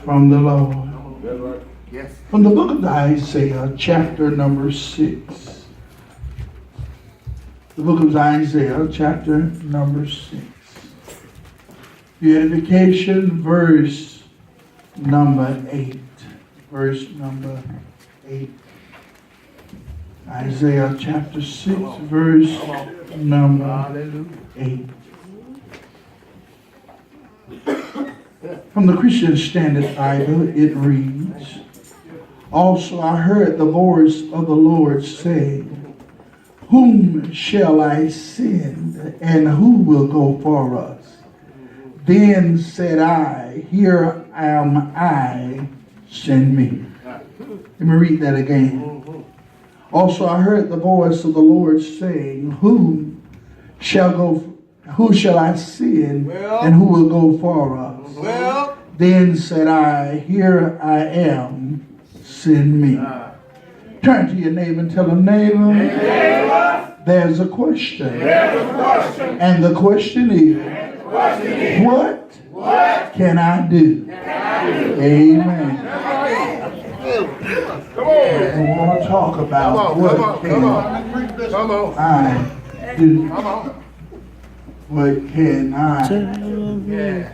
from the Lord. From the book of Isaiah, chapter number 6. The book of Isaiah, chapter number 6. Beautification, verse number 8. Verse number 8. Isaiah chapter 6, verse number 8. From the Christian Standard Bible, it reads, "Also I heard the voice of the Lord saying, Whom shall I send, and who will go for us? Then said I, Here am I, send me." Let me read that again. "Also I heard the voice of the Lord saying, Who shall I send, and who will go for us? Then said I, Here I am, send me." Turn to your neighbor and tell them, "Neighbor, there's a question. And the question is, what can I do?" Amen. I want to talk about what can I do. What can I do?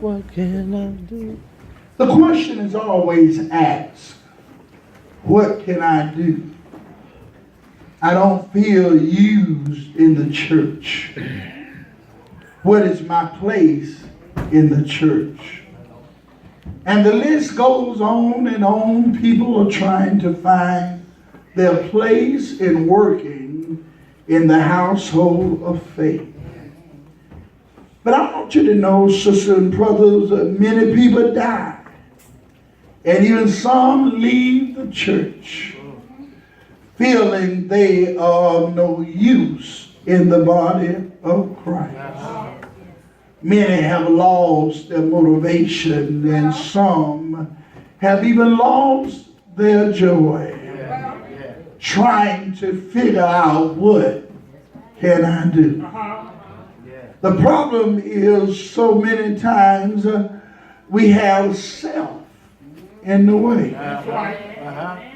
What can I do? The question is always asked, what can I do? I don't feel used in the church. What is my place in the church? And the list goes on and on. People are trying to find their place in working in the household of faith. But I want you to know, sisters and brothers, many people die. And even some leave the church feeling they are of no use in the body of Christ. Many have lost their motivation, and some have even lost their joy, trying to figure out, what can I do? The problem is, so many times we have self in the way.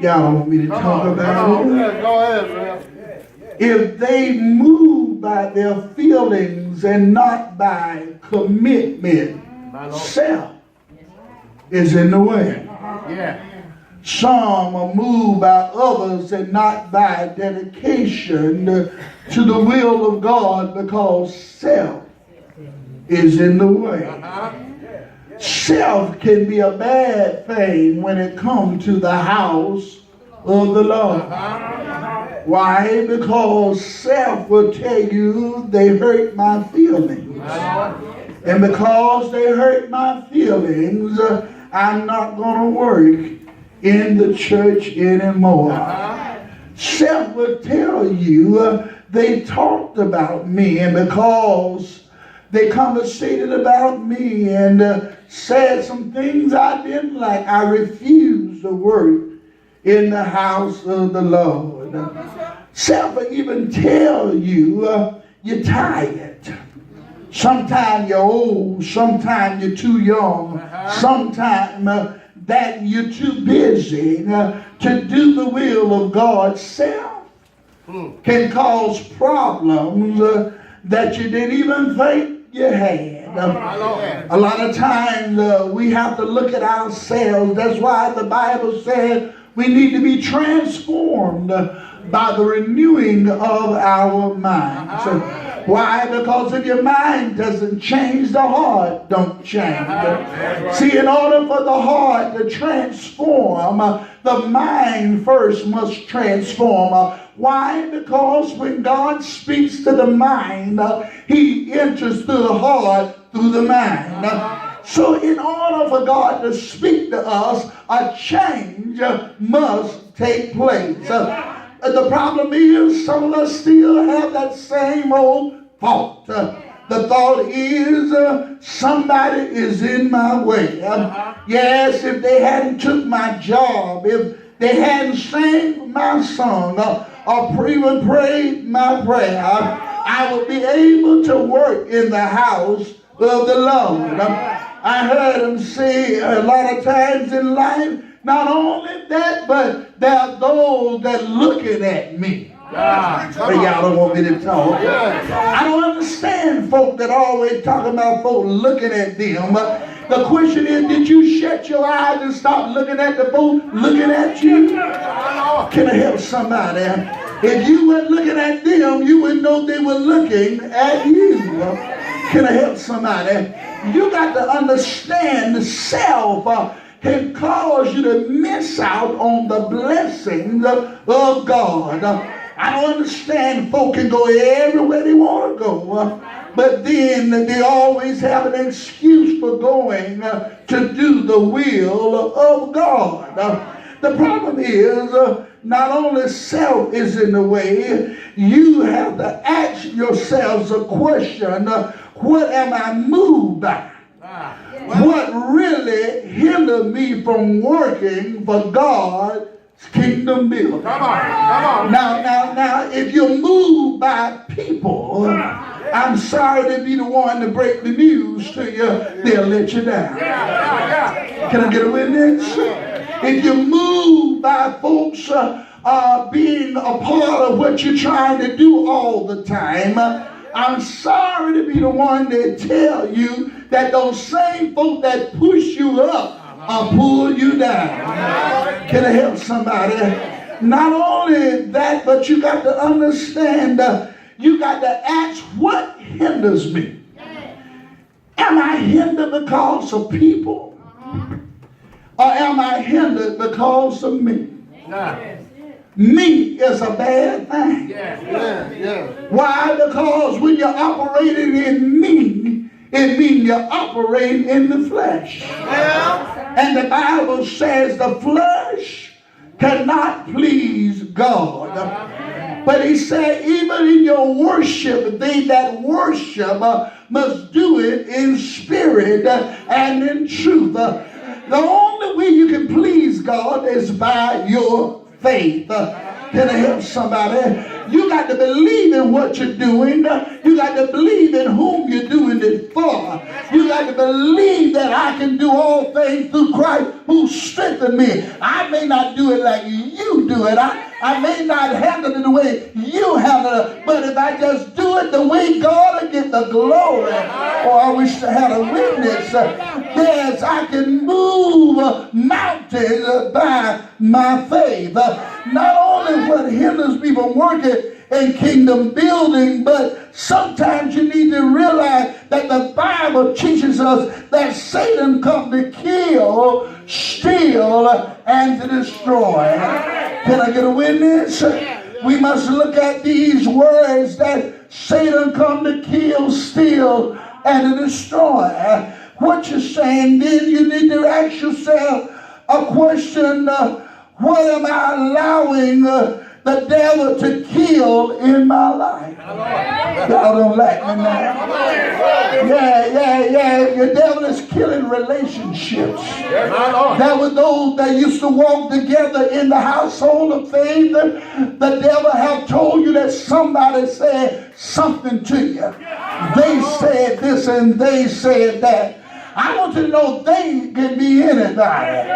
Y'all don't want me to talk about it? Go ahead. If they move by their feelings and not by commitment, self is in the way. Some are moved by others and not by dedication to the will of God, because self is in the way. Self can be a bad thing when it comes to the house of the Lord. Why? Because self will tell you, they hurt my feelings. And because they hurt my feelings, I'm not going to work in the church anymore. Self will tell you, they talked about me, and because they conversated about me and said some things I didn't like, I refused to work in the house of the Lord. Self will even tell you, you're tired. Sometimes you're old, sometimes you're too young, sometimes that you're too busy to do the will of God. Self can cause problems that you didn't even think you had. A lot of times we have to look at ourselves. That's why the Bible said we need to be transformed by the renewing of our minds. Why? Because if your mind doesn't change, the heart don't change. See, in order for the heart to transform, the mind first must transform. Why? Because when God speaks to the mind, He enters through the heart, through the mind. So in order for God to speak to us, a change must take place. The problem is, some of us still have that same old thought. The thought is, somebody is in my way. Yes, if they hadn't took my job, if they hadn't sang my song, or even prayed my prayer, I would be able to work in the house of the Lord. I heard him say a lot of times in life, not only that, but there are those that looking at me. But y'all don't want me to talk. I don't understand folk that always talking about folk looking at them. The question is, did you shut your eyes and stop looking at the folk looking at you? Can I help somebody? If you weren't looking at them, you would know they were looking at you. Can I help somebody? You got to understand the self can cause you to miss out on the blessings of God. I don't understand folk can go everywhere they want to go, but then they always have an excuse for going to do the will of God. The problem is not only self is in the way, you have to ask yourselves a question, what am I moved by? What really hindered me from working for God's kingdom building? Come on. Now, if you're moved by people, I'm sorry to be the one to break the news to you, they'll let you down. Can I get a witness? If you're moved by folks being a part of what you're trying to do all the time, I'm sorry to be the one that tell you that those same folk that push you up pull you down. Can I help somebody? Not only that, but you got to understand, you got to ask, what hinders me? Am I hindered because of people? Or am I hindered because of me? Me is a bad thing. Why? Because when you're operating in me, it means you're operating in the flesh. And the Bible says the flesh cannot please God. But he said, even in your worship, they that worship must do it in spirit and in truth. The only way you can please God is by your faith. Can I help somebody? You got to believe in what you're doing. You got to believe in whom you're doing it for. You got to believe that I can do all things through Christ who strengthens me. I may not do it like you do it. I may not handle it the way you handle it, but if I just do it the way God will get the glory, or I wish to have a witness, yes, I can move mountains by my faith. Not only what hinders me from working in kingdom building, but sometimes you need to realize that the Bible teaches us that Satan comes to kill, steal, and to destroy. Can I get a witness? We must look at these words that Satan comes to kill, steal, and to destroy. What you're saying, then you need to ask yourself a question, what am I allowing the devil to kill in my life? Y'all don't like me now. Yeah. The devil is killing relationships. There were those that used to walk together in the household of faith. The devil have told you that somebody said something to you. They said this and they said that. I want you to know they can be anybody.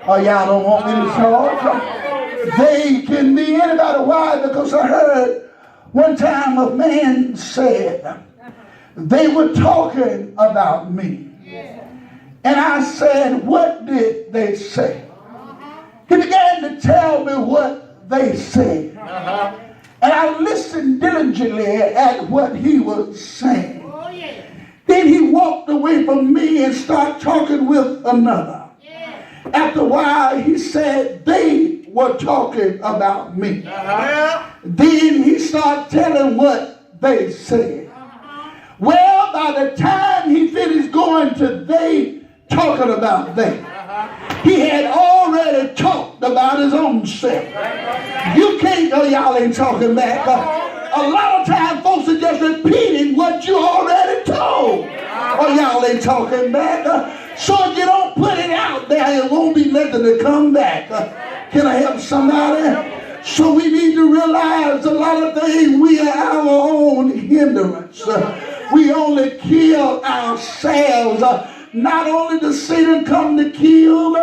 Oh, y'all don't want me to talk? They can be anybody. Why? Because I heard one time a man said they were talking about me. And I said, what did they say? He began to tell me what they said. And I listened diligently at what he was saying. Then he walked away from me and started talking with another. After a while, he said they were talking about me. Then he started telling what they said. Well, by the time he finished going to they talking about them, he had already talked about his own self. You can't go, y'all ain't talking back. A lot of times folks are just repeating what you already told. Or y'all ain't talking back. So if you don't put it out there, it won't be nothing to come back. Can I help somebody? So we need to realize a lot of things, we are our own hindrance. We only kill ourselves not only does Satan come to kill,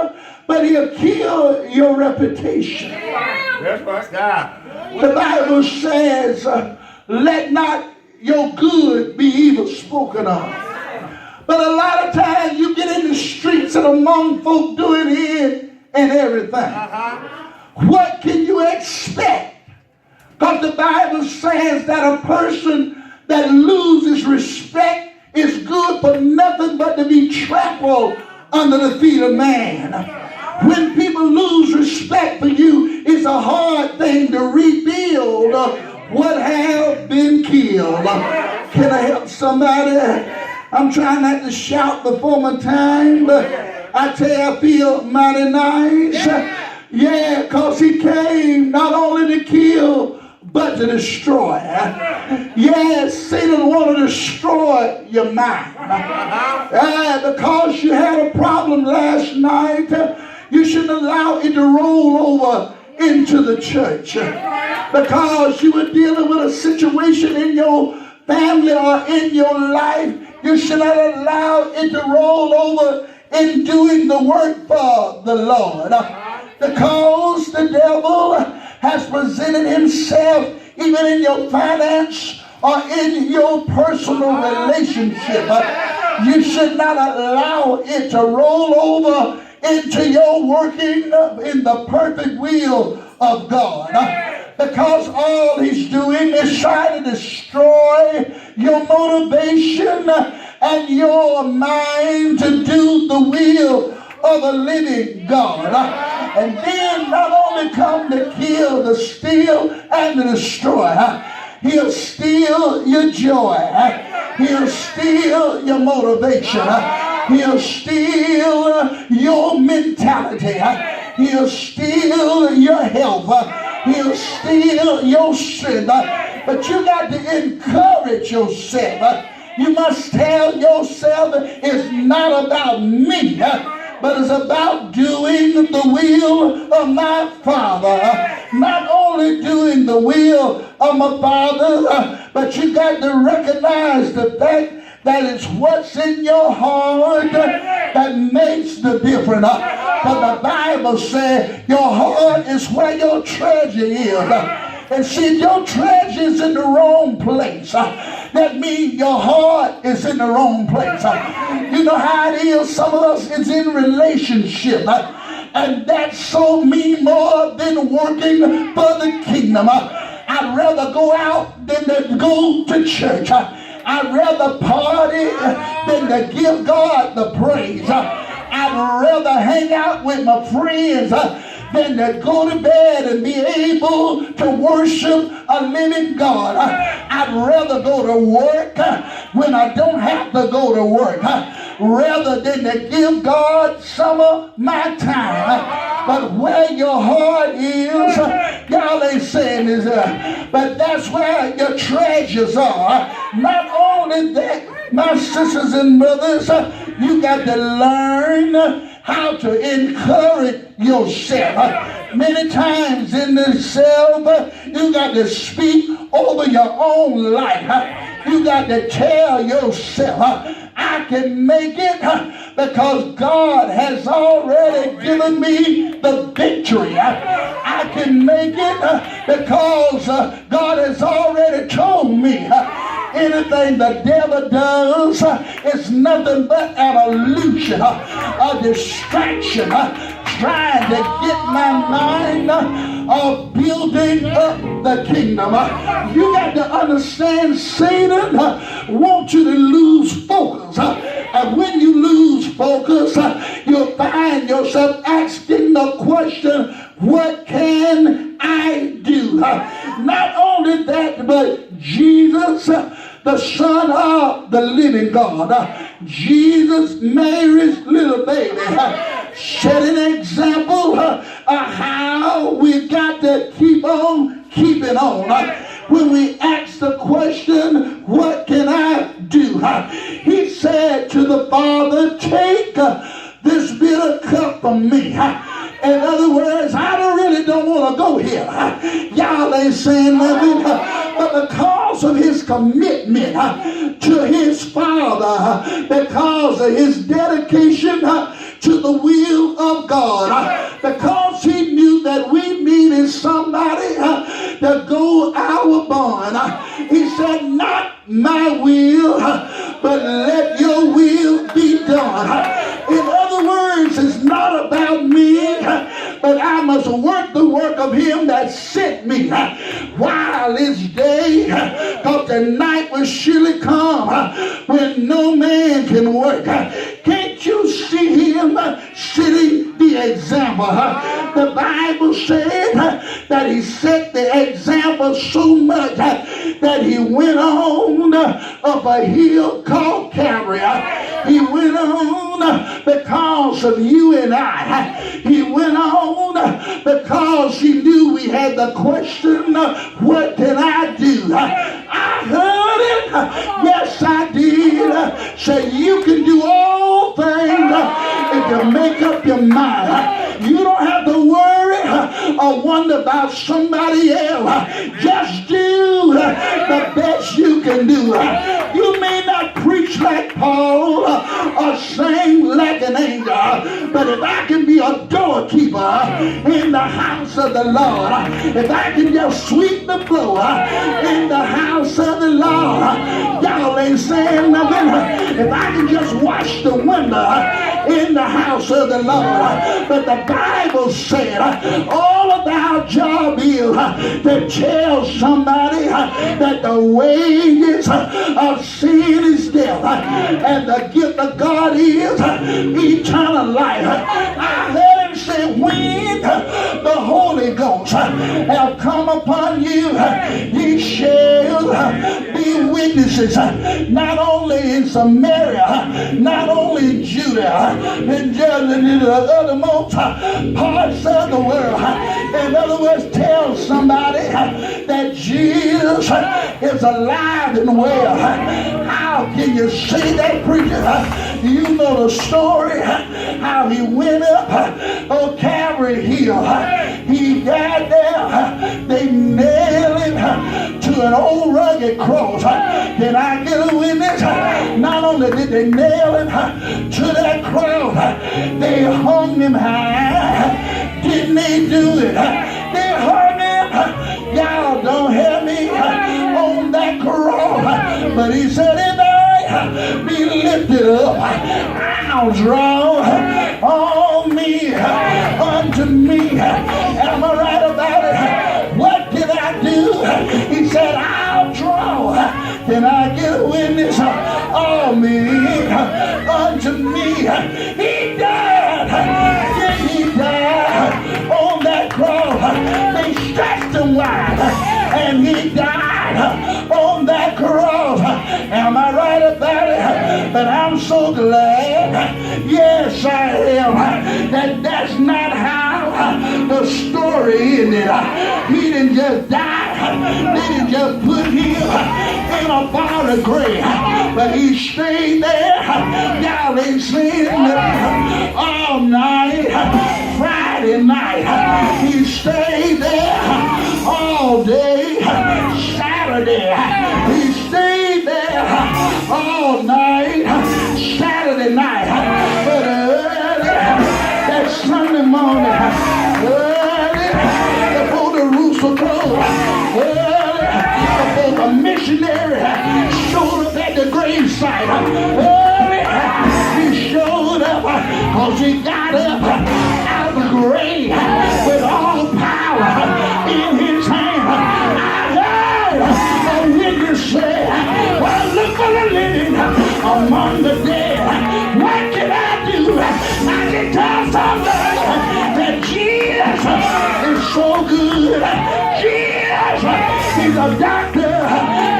but he'll kill your reputation. That's right, God. The Bible says, let not your good be evil spoken of. But a lot of times you get in the streets and among folk doing it and everything. What can you expect? Because the Bible says that a person that loses respect is good for nothing but to be trampled under the feet of man. When people lose respect for you, it's a hard thing to rebuild what have been killed. Can I help somebody? I'm trying not to shout before my time, but I tell you, I feel mighty nice. Yeah, because he came not only to kill, but to destroy. Yes, Satan want to destroy your mind. Because you had a problem last night, you shouldn't allow it to roll over into the church. Because you were dealing with a situation in your family or in your life, you should not allow it to roll over in doing the work for the Lord. Because the devil has presented himself even in your finance or in your personal relationship. You should not allow it to roll over into your working in the perfect will of God. Because all he's doing is trying to destroy your motivation and your mind to do the will of the living God. And then not only come to kill, to steal, and to destroy, he'll steal your joy. He'll steal your motivation. He'll steal your mentality. He'll steal your health. He'll steal your strength. But you got to encourage yourself. You must tell yourself it's not about me, but it's about doing the will of my Father. Not only doing the will of my Father, but you got to recognize the fact that it's what's in your heart that makes the difference. But the Bible says your heart is where your treasure is. And see, if your treasure is in the wrong place, that means your heart is in the wrong place. You know how it is, some of us is in relationship. And that so mean more than working for the kingdom. I'd rather go out than to go to church. I'd rather party than to give God the praise. I'd rather hang out with my friends than to go to bed and be able to worship a living God. I'd rather go to work when I don't have to go to work, rather than to give God some of my time. But where your heart is, y'all ain't saying this, but that's where your treasures are. Not only that, my sisters and brothers, you got to learn how to encourage yourself. Many times in this self, you got to speak over your own life. You got to tell yourself, I can make it because God has already given me the victory. I can make it because God has already told me anything the devil does is nothing but an illusion, a distraction, trying to get my mind of building up the kingdom. You got to understand, Satan wants you to lose focus. And when you lose focus, you'll find yourself asking the question, what can I do? Not only that, but Jesus, the Son of the living God, Jesus, Mary's little baby, set an example of how we got to keep on keeping on. When we ask the question, what can I do? He said to the Father, take this bitter cup from me. In other words, I really don't want to go here. Y'all ain't saying nothing. But because of his commitment to to his Father because of his dedication to the will of God, because he knew that we needed somebody to go our barn. He said, not my will, but let your will be done. In other words, it's not about me, but I must work the work of him that sent me while it's day, because the night will surely come when no man can work. Can't you see him setting the example? The Bible said that he set the example so much that he went on up a hill called Calvary. He went on because of you and I. He went on because he knew we had the question, what can I do? I heard it. Yes, I did. Say, you can do all things if you make up your mind. You don't have to worry or wonder about somebody else. Just do the best you can do. You may not preach like Paul or sing like an angel, but if I can be a doorkeeper in the house of the Lord, if I can just sweep the floor in the house of the Lord, y'all ain't saying nothing. If I can just wash the window in the house of the Lord. But the Bible said all of our job is to tell somebody that the wages of sin is death and the gift of God is eternal life. I heard him say, when the Holy Ghost have come upon you, ye shall be witnesses, not only in Samaria, not only in Judah, and in the othermost parts of the world. In other words, tell somebody that Jesus is alive and well. How can you say that, preacher? You know the story, how he went up on Calvary Hill. He got there. They nailed him to an old rugged cross. Can I get a witness? Not only did they nail him to that cross, they hung him high. Didn't they do it? They hung him. Y'all don't have me on that cross. But he said, if I be lifted up, I'll draw all me unto me. Am I right about it? What did I do? He said, I'll draw. Can I get a witness? All me unto me. He died. Did he die on that cross? They stretched him wide and he died on that cross. Am I right about it? But I'm so glad, yes I am, that that's not how the story ended. He didn't just die. They didn't just put him in a borrowed grave, but he stayed there. Y'all ain't seen him all night. Friday night, he stayed there all day. Saturday, he stayed there all night. Saturday night, but early that Sunday morning, early before the rooster crowed, early before the missionary showed up at the gravesite, early he showed up because he got up out of the grave with all power in his hand. I heard a witness say, well, look for the living among the dead. What can I do? I can tell somebody that Jesus is so good. Jesus, he's a doctor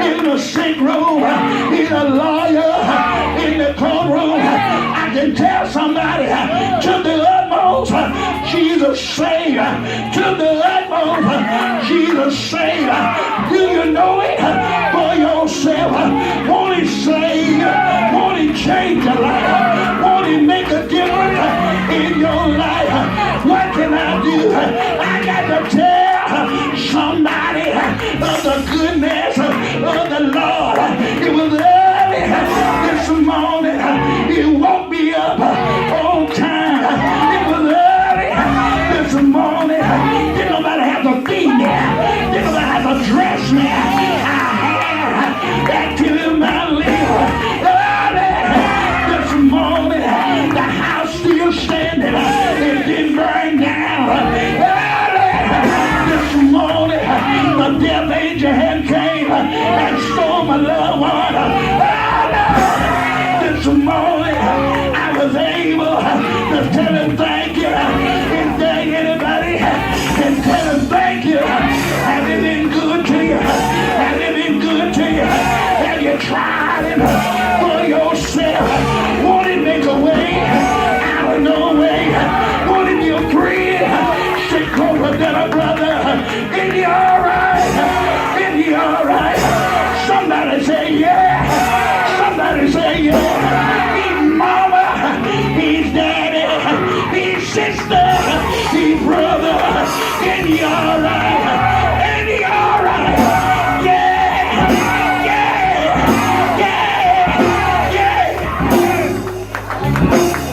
in the sick room. He's a lawyer in the courtroom. I can tell somebody to the utmost, Jesus saved. To the utmost, Jesus saved. Do you know it for yourself? Won't he save? Won't he change your life? Won't he make a difference in your life? What can I do? I got to tell somebody of the goodness of the Lord. It was early for yourself? Won't it make a way out of no way? Won't it be a friend? Sit closer than a brother. Is he all right? Is he all right? Somebody say yeah. Somebody say yeah. He's mama. He's daddy. He's sister. He's brother. Is he all right?